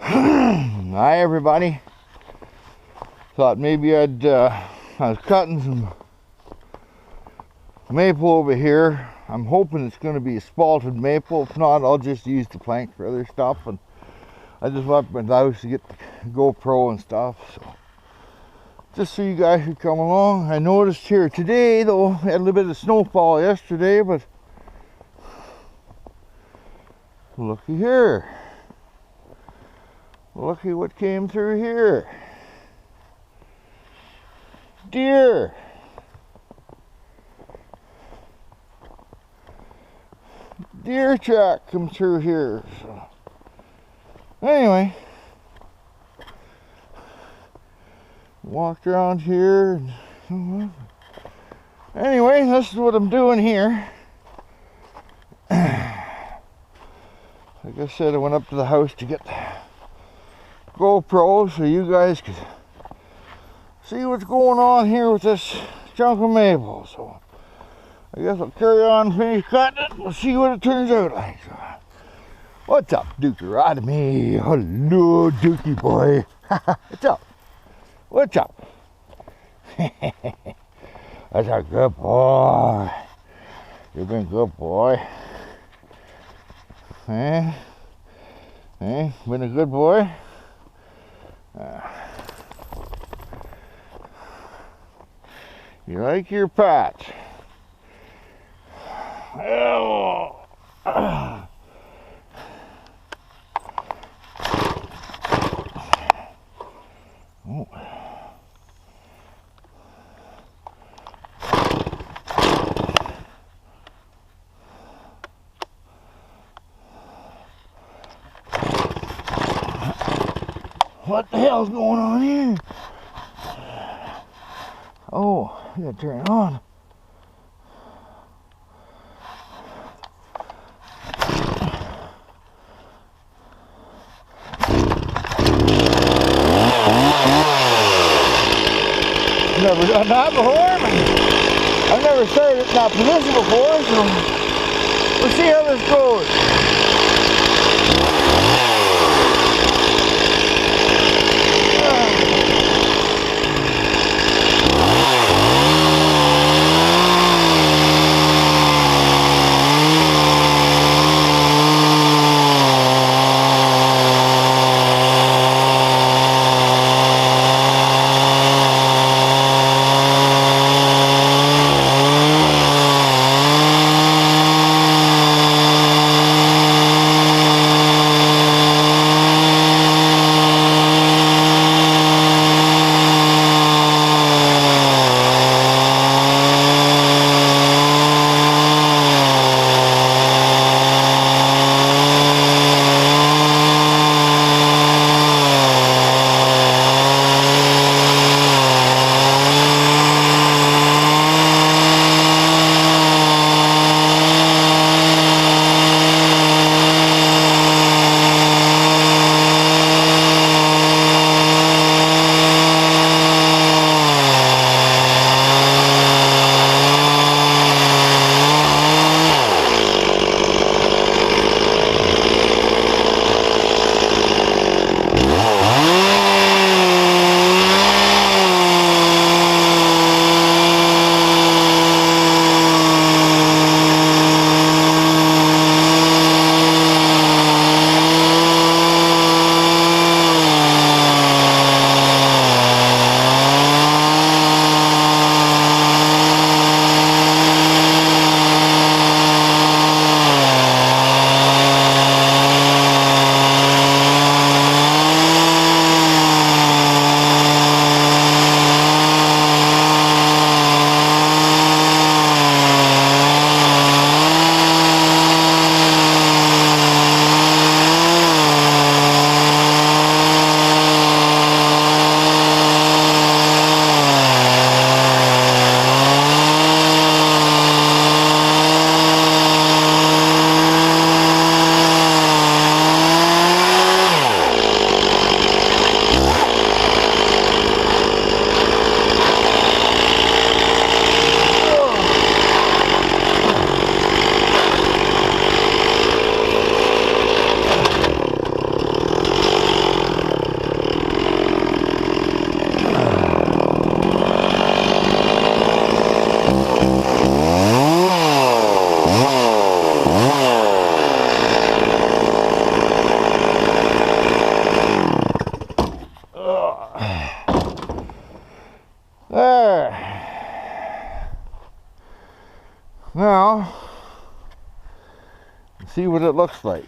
Hi everybody. Thought maybe I was cutting some maple over here. I'm hoping it's going to be a spalted maple. If not, I'll just use the plank for other stuff. And I just left my house to get the GoPro and stuff. So just so you guys could come along. I noticed here today, though, we had a little bit of snowfall yesterday, but looky here. Looky what came through here. Deer. Deer track come through here. So anyway, walked around here. Anyway, this is what I'm doing here. Like I said, I went up to the house to get the GoPro so you guys could see what's going on here with this chunk of maple. So I guess I'll carry on, finish cutting it, we'll see what it turns out like. So, what's up, Dookie Rodamy? Hello, Dookie boy. What's up? What's up? That's a good boy. You've been a good boy. Eh? Eh? Been a good boy? You like your patch? Oh. Oh. What the hell's going on here? Oh, I gotta turn it on. Never done that before. I've never started it in that position before, so we'll see how this goes. See what it looks like.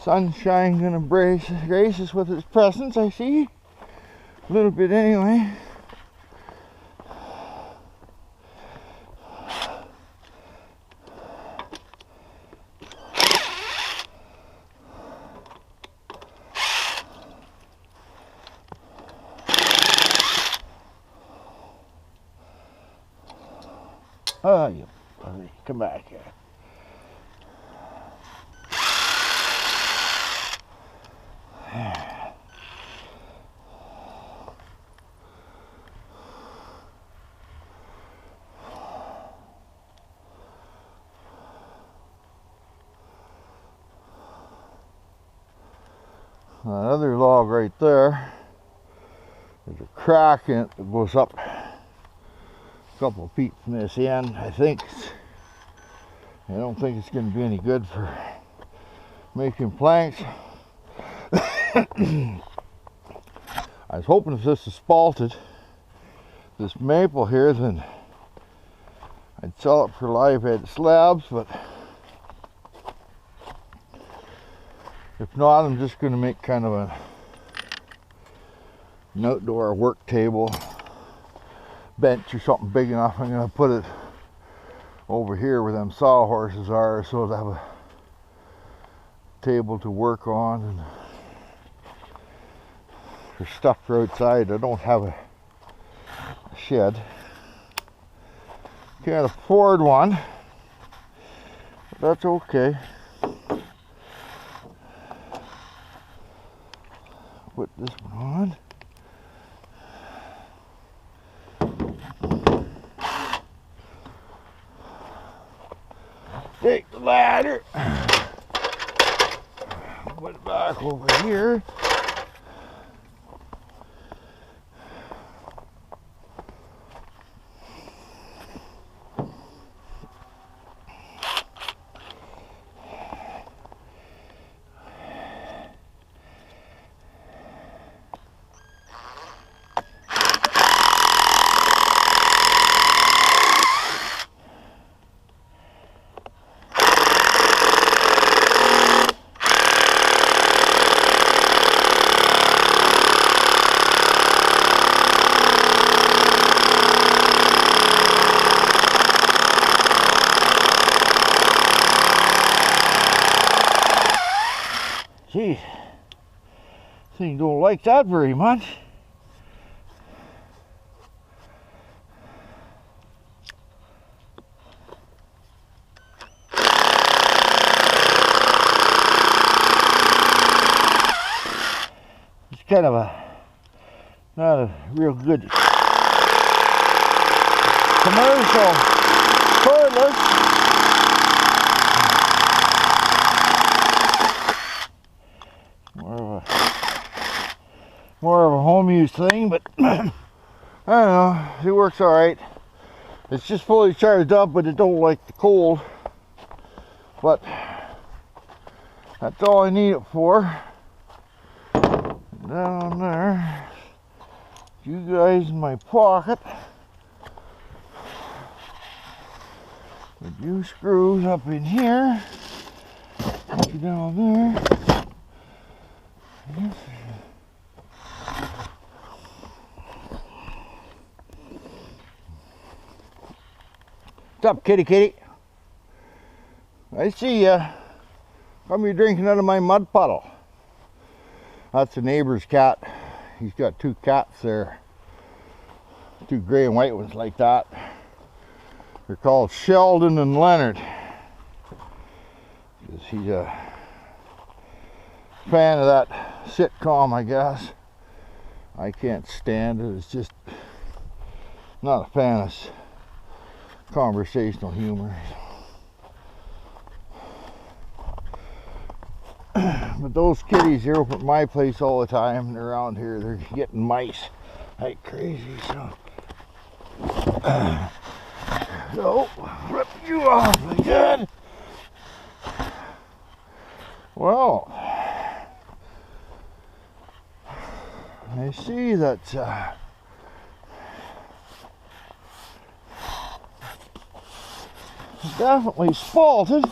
Sunshine gonna grace us with its presence, I see. A little bit anyway. Oh, you come back here. Another log right there. There's a crack in it that goes up a couple of feet from this end. I don't think it's going to be any good for making planks. I was hoping if this is spalted, this maple here, then I'd sell it for live head slabs, but if not, I'm just going to make kind of an outdoor work table, bench or something big enough. I'm going to put it over here where them sawhorses are, so to have a table to work on. And for stuff for outside, I don't have a shed. Can't afford one, but that's okay. Put this one on. Take the ladder. Put it back over here. Geez, thing don't like that very much. It's kind of not a real good commercial cordless. More of a home use thing, but I don't know, it works all right. It's just fully charged up, but it don't like the cold. But that's all I need it for. Down there, you guys in my pocket. A few screws up in here. Down there. Yes. What's up, kitty kitty? I see ya. Come you're drinking out of my mud puddle. That's the neighbor's cat. He's got two cats there. Two gray and white ones like that. They're called Sheldon and Leonard. 'cause he's a fan of that sitcom, I guess. I can't stand it. It's just not a fan of conversational humor. But those kitties, they're up at my place all the time, and around here they're getting mice like crazy. So rip you off again. Well, I see that definitely spalted.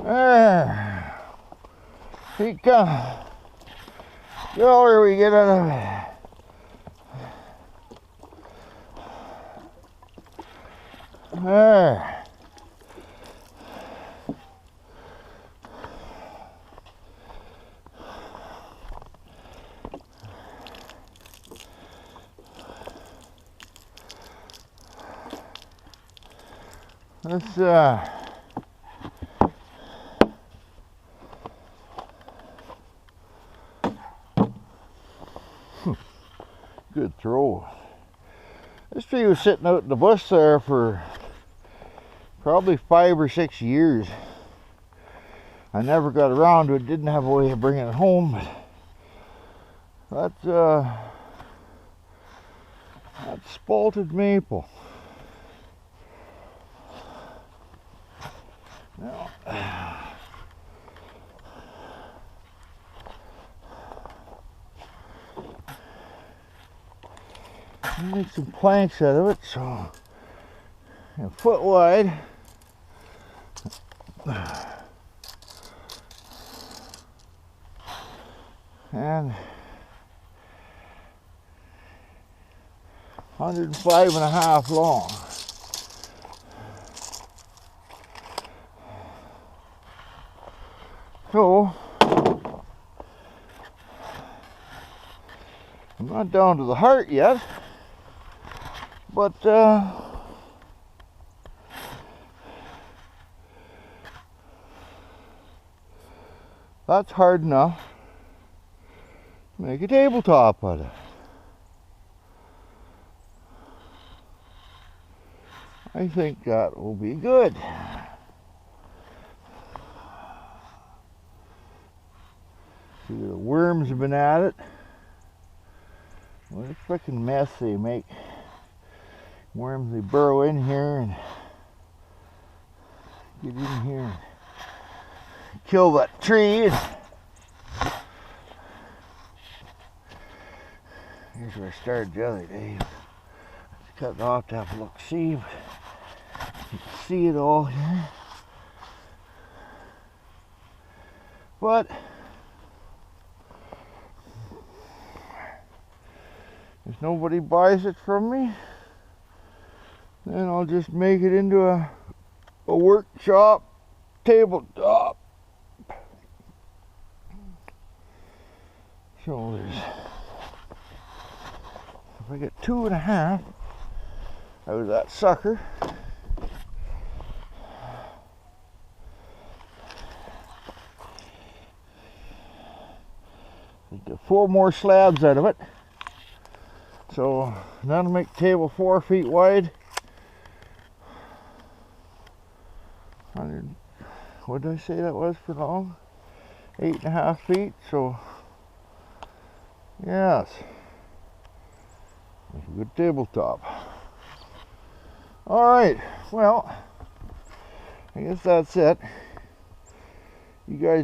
There. He comes. The older we get out of it. There. Let's good throw. This tree was sitting out in the bush there for probably 5 or 6 years. I never got around to it, didn't have a way of bringing it home. That's spalted maple. Now, make some planks out of it, so a foot wide. And 105.5 long. So I'm not down to the heart yet, but that's hard enough to make a tabletop out of. I think that will be good. See, the worms have been at it. What a frickin' mess they make. Worms, they burrow in here and get in here and kill that tree. Here's where I started the other day. Just cut it off to have a look, see. You can see it all here. But if nobody buys it from me, then I'll just make it into a workshop tabletop. So there's, if I get 2.5 out of that sucker, I get 4 more slabs out of it. So that'll make the table 4 feet wide. 100, what did I say that was for long? 8.5 feet. So yes, it's a good tabletop. All right, well, I guess that's it. You guys don't